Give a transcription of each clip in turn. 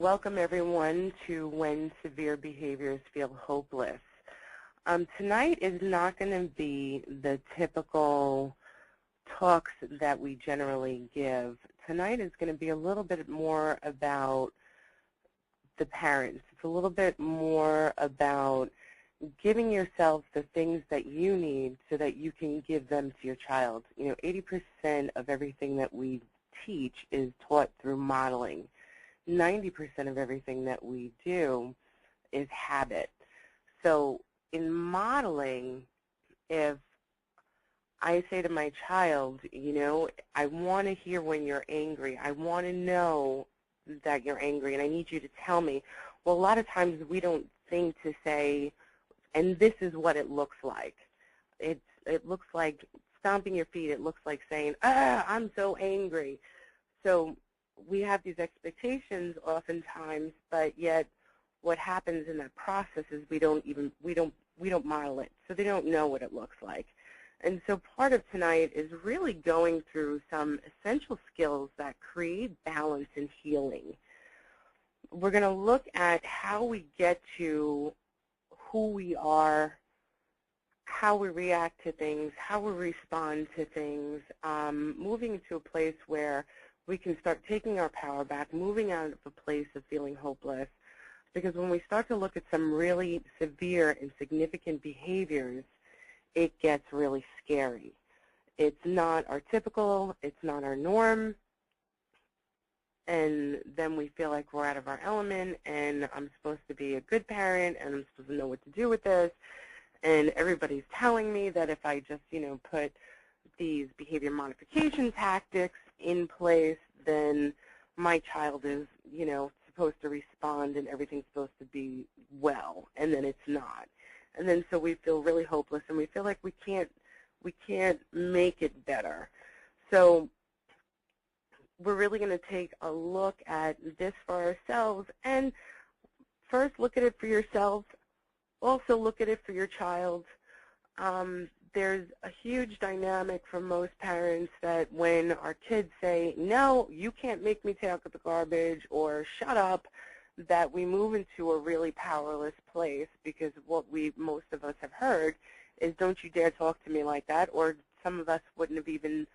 Welcome everyone to When Severe Behaviors Feel Hopeless. Tonight is not going to be the typical talks that we generally give. Tonight is going to be a little bit more about the parents. It's a little bit more about giving yourself the things that you need so that you can give them to your child. 80% of everything that we teach is taught through modeling. 90% of everything that we do is habit. So in modeling, if I say to my child, I want to hear when you're angry. I want to know that you're angry, and I need you to tell me. Well, a lot of times we don't think to say, and this is what it looks like. It looks like stomping your feet. It looks like saying, I'm so angry. So we have these expectations oftentimes, but yet what happens in that process is we don't model it, so they don't know what it looks like. And so part of tonight is really going through some essential skills that create balance and healing. We're going to look at how we get to who we are, how we react to things, how we respond to things, moving to a place where we can start taking our power back, moving out of a place of feeling hopeless. Because when we start to look at some really severe and significant behaviors, it gets really scary. It's not our typical, it's not our norm, and then we feel like we're out of our element, and I'm supposed to be a good parent, and I'm supposed to know what to do with this, and everybody's telling me that if I just, put these behavior modification tactics in place, then my child is, supposed to respond and everything's supposed to be well, and then it's not. And then so we feel really hopeless, and we feel like we can't make it better. So we're really going to take a look at this for ourselves, and first look at it for yourself, also look at it for your child. There's a huge dynamic for most parents that when our kids say, no, you can't make me take out the garbage, or shut up, that we move into a really powerless place, because what most of us have heard is, don't you dare talk to me like that, or some of us wouldn't have even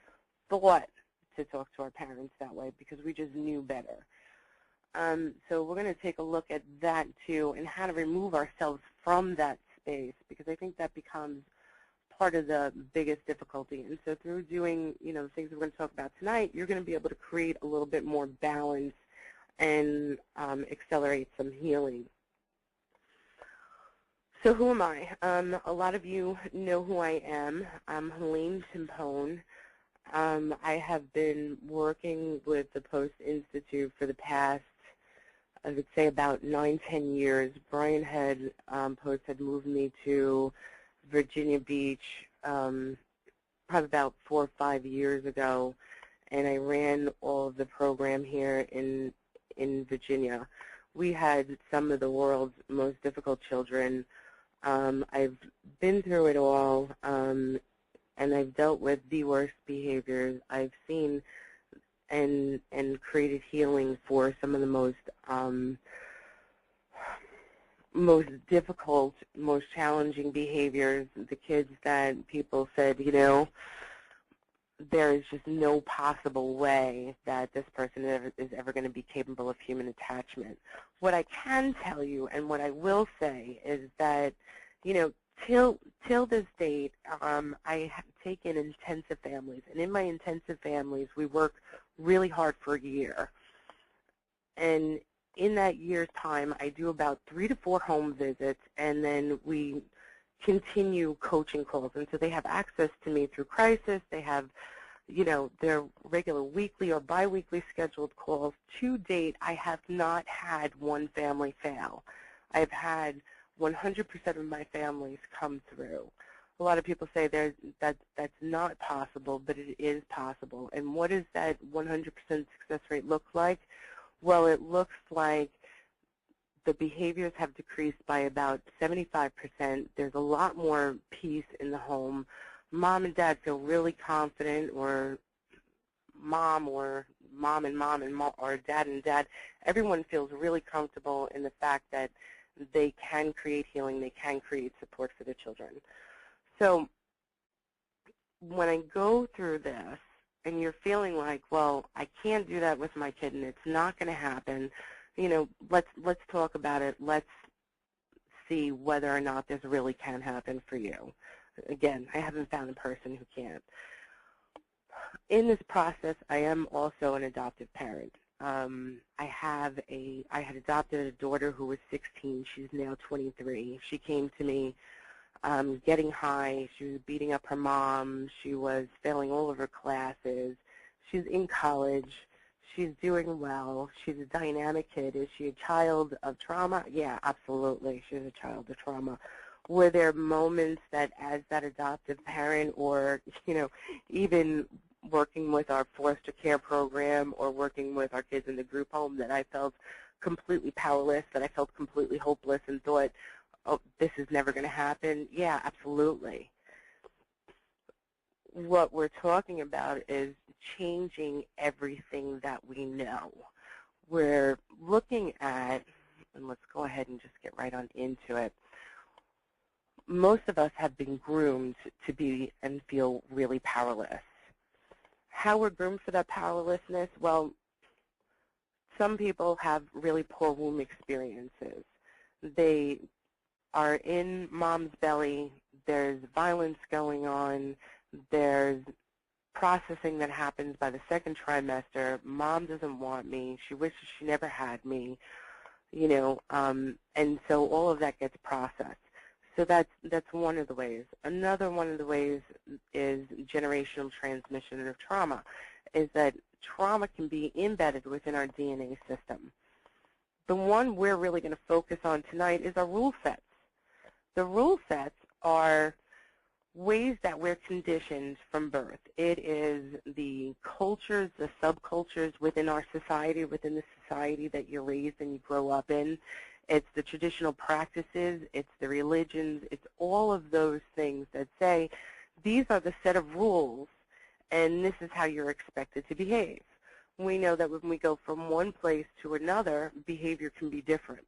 thought to talk to our parents that way because we just knew better. So we're going to take a look at that too, and how to remove ourselves from that space, because I think that becomes part of the biggest difficulty. And so through doing, the things we're going to talk about tonight, you're going to be able to create a little bit more balance and accelerate some healing. So who am I? A lot of you know who I am. I'm Helene Timpone. I have been working with the Post Institute for the past, I would say, about 9-10 years. Brian Post had moved me to Virginia Beach probably about 4 or 5 years ago, and I ran all of the program here in Virginia. We had some of the world's most difficult children. I've been through it all, and I've dealt with the worst behaviors. I've seen and created healing for some of the most difficult, most challenging behaviors, the kids that people said, there is just no possible way that this person is ever going to be capable of human attachment. What I can tell you, and what I will say, is that, till this date, I have taken intensive families, and in my intensive families, we work really hard for a year. And in that year's time, I do about 3 to 4 home visits, and then we continue coaching calls. And so they have access to me through crisis. They have, their regular weekly or biweekly scheduled calls. To date, I have not had one family fail. I've had 100% of my families come through. A lot of people say that's not possible, but it is possible. And what does that 100% success rate look like? Well, it looks like the behaviors have decreased by about 75%. There's a lot more peace in the home. Mom and dad feel really confident, or mom or mom and mom and or dad and dad, everyone feels really comfortable in the fact that they can create healing, they can create support for their children. So when I go through this and you're feeling like, well, I can't do that with my kid and it's not going to happen, let's talk about it. Let's see whether or not this really can happen for you. Again, I haven't found a person who can't. In this process, I am also an adoptive parent. I had adopted a daughter who was 16. She's now 23. She came to me getting high. She was beating up her mom. She was failing all of her classes. She's in college. She's doing well. She's a dynamic kid. Is she a child of trauma? Yeah, absolutely. She's a child of trauma. Were there moments that as that adoptive parent or, even working with our foster care program or working with our kids in the group home that I felt completely powerless, that I felt completely hopeless and thought, oh, this is never going to happen? Yeah, absolutely. What we're talking about is changing everything that we know. We're looking at, and let's go ahead and just get right on into it. Most of us have been groomed to be and feel really powerless. How we're groomed for that powerlessness? Well, some people have really poor womb experiences. They are in mom's belly. There's violence going on. There's processing that happens by the second trimester. Mom doesn't want me. She wishes she never had me, and so all of that gets processed. So that's one of the ways. Another one of the ways is generational transmission of trauma, is that trauma can be embedded within our DNA system. The one we're really going to focus on tonight is our rule sets. The rule sets are ways that we're conditioned from birth. It is the cultures, the subcultures within our society, within the society that you're raised and you grow up in. It's the traditional practices, it's the religions, it's all of those things that say these are the set of rules and this is how you're expected to behave. We know that when we go from one place to another, behavior can be different.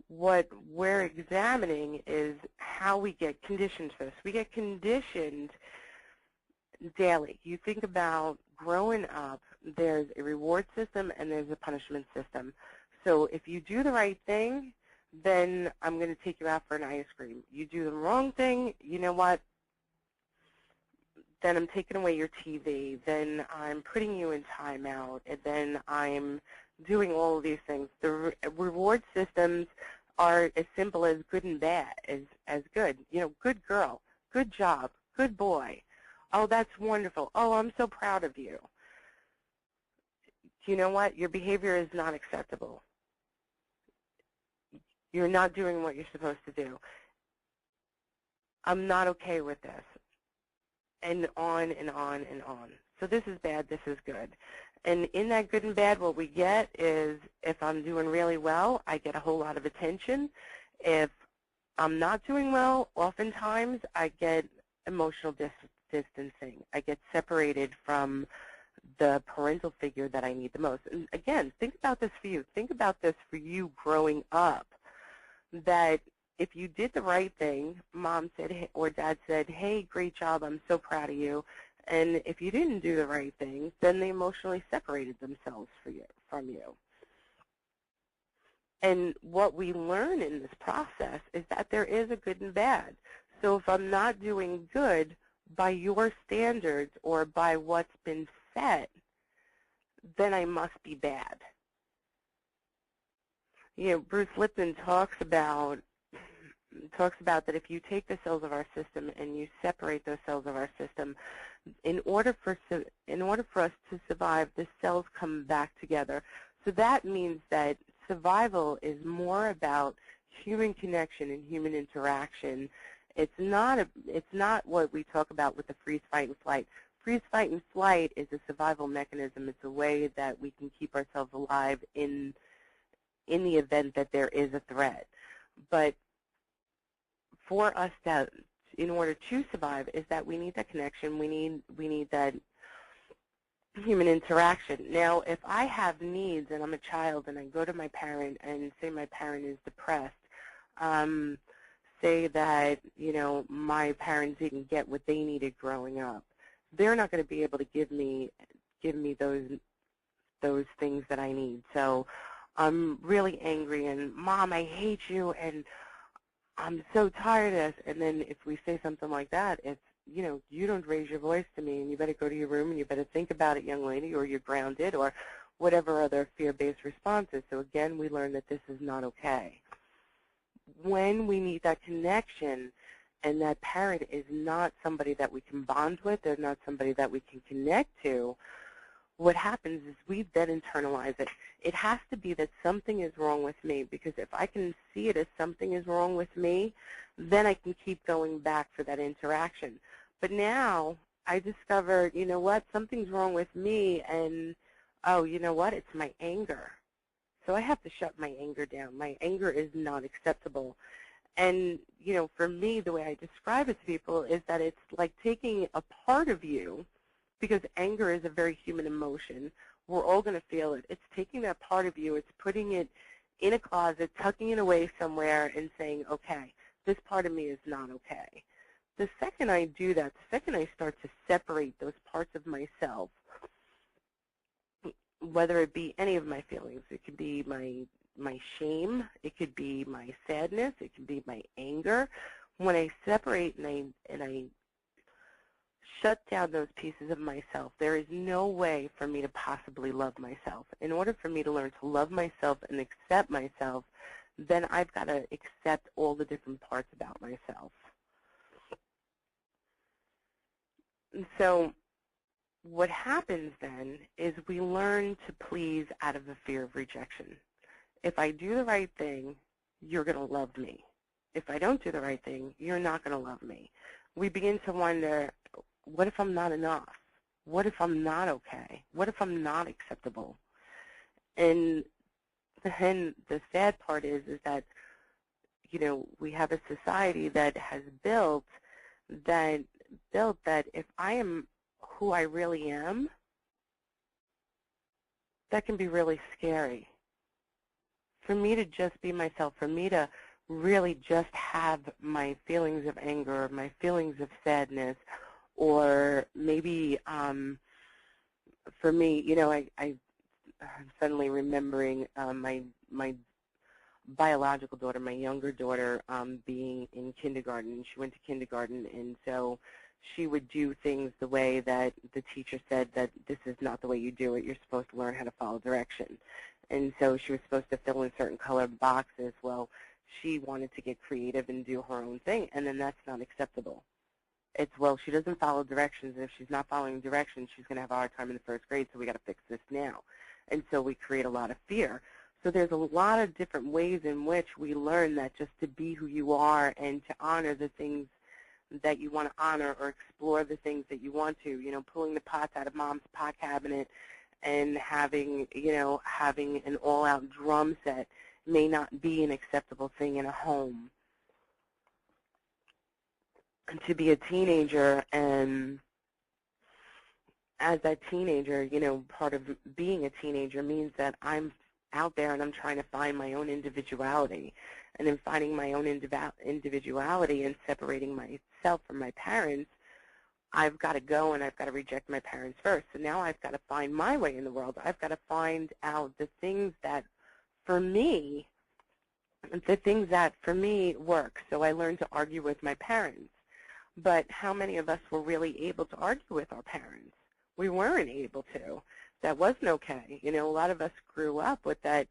What we're examining is how we get conditioned for this. We get conditioned daily. You think about growing up, there's a reward system and there's a punishment system. So if you do the right thing, then I'm going to take you out for an ice cream. You do the wrong thing, you know what? Then I'm taking away your TV. Then I'm putting you in timeout. And then I'm doing all of these things. The reward systems are as simple as good and bad, as good. Good girl, good job, good boy. Oh, that's wonderful. Oh, I'm so proud of you. You know what? Your behavior is not acceptable. You're not doing what you're supposed to do. I'm not okay with this. And on and on and on. So this is bad, this is good. And in that good and bad, what we get is if I'm doing really well, I get a whole lot of attention. If I'm not doing well, oftentimes I get emotional distancing. I get separated from the parental figure that I need the most. And again, think about this for you. Think about this for you growing up, that if you did the right thing, mom said or dad said, hey, great job, I'm so proud of you. And if you didn't do the right thing, then they emotionally separated themselves from you. And what we learn in this process is that there is a good and bad. So if I'm not doing good by your standards or by what's been set, then I must be bad. Bruce Lipton talks about that if you take the cells of our system and you separate those cells of our system, in order for us to survive, the cells come back together. So that means that survival is more about human connection and human interaction. It's not what we talk about with the freeze, fight, and flight. Freeze, fight, and flight is a survival mechanism. It's a way that we can keep ourselves alive in the event that there is a threat. But for us in order to survive, is that we need that connection. We need that human interaction. Now, if I have needs and I'm a child and I go to my parent and say my parent is depressed, say that, my parents didn't get what they needed growing up, they're not going to be able to give me those things that I need. So I'm really angry and, Mom, I hate you and I'm so tired of this. And then if we say something like that, it's, you don't raise your voice to me and you better go to your room and you better think about it, young lady, or you're grounded, or whatever other fear-based responses. So again, we learn that this is not okay. When we need that connection and that parent is not somebody that we can bond with, they're not somebody that we can connect to, what happens is we then internalize it. It has to be that something is wrong with me, because if I can see it as something is wrong with me, then I can keep going back for that interaction. But now I discovered, you know what, something's wrong with me, and, oh, you know what, it's my anger. So I have to shut my anger down. My anger is not acceptable. And, for me, the way I describe it to people is that it's like taking a part of you, because anger is a very human emotion. We're all going to feel it. It's taking that part of you, it's putting it in a closet, tucking it away somewhere, and saying, okay, this part of me is not okay. The second I do that, the second I start to separate those parts of myself, whether it be any of my feelings, it could be my shame, it could be my sadness, it could be my anger. When I separate and I shut down those pieces of myself, there is no way for me to possibly love myself. In order for me to learn to love myself and accept myself, then I've got to accept all the different parts about myself. And so what happens then is we learn to please out of the fear of rejection. If I do the right thing, you're going to love me. If I don't do the right thing, you're not going to love me. We begin to wonder, what if I'm not enough? What if I'm not okay? What if I'm not acceptable? And then the sad part is that, we have a society that has built that if I am who I really am, that can be really scary. For me to just be myself, for me to really just have my feelings of anger, my feelings of sadness, or maybe for me, I'm suddenly remembering my biological daughter, my younger daughter, being in kindergarten. She went to kindergarten, and so she would do things the way that the teacher said that this is not the way you do it. You're supposed to learn how to follow direction. And so she was supposed to fill in certain colored boxes. Well, she wanted to get creative and do her own thing, and then that's not acceptable. It's, well, she doesn't follow directions, and if she's not following directions, she's going to have a hard time in the first grade, so we got to fix this now. And so we create a lot of fear. So there's a lot of different ways in which we learn that just to be who you are and to honor the things that you want to honor, or explore the things that you want to, pulling the pots out of Mom's pot cabinet and having an all-out drum set may not be an acceptable thing in a home. And to be a teenager, and as that teenager, part of being a teenager means that I'm out there and I'm trying to find my own individuality. And in finding my own individuality and separating myself from my parents, I've got to go and I've got to reject my parents first. So now I've got to find my way in the world. I've got to find out the things that for me work. So I learned to argue with my parents. But how many of us were really able to argue with our parents? We weren't able to. That wasn't okay. A lot of us grew up with that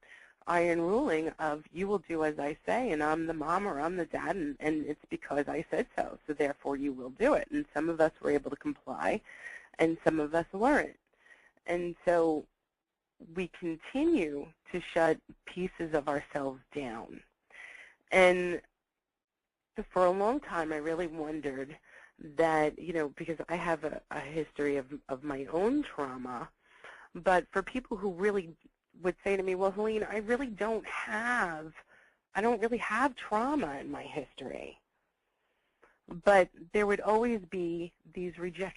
iron ruling of, you will do as I say, and I'm the mom or I'm the dad, and it's because I said so, so therefore you will do it. And some of us were able to comply, and some of us weren't. And so we continue to shut pieces of ourselves down. And for a long time I really wondered that, because I have a history of my own trauma, but for people who really would say to me, well, Helene, I don't really have trauma in my history. But there would always be these rejection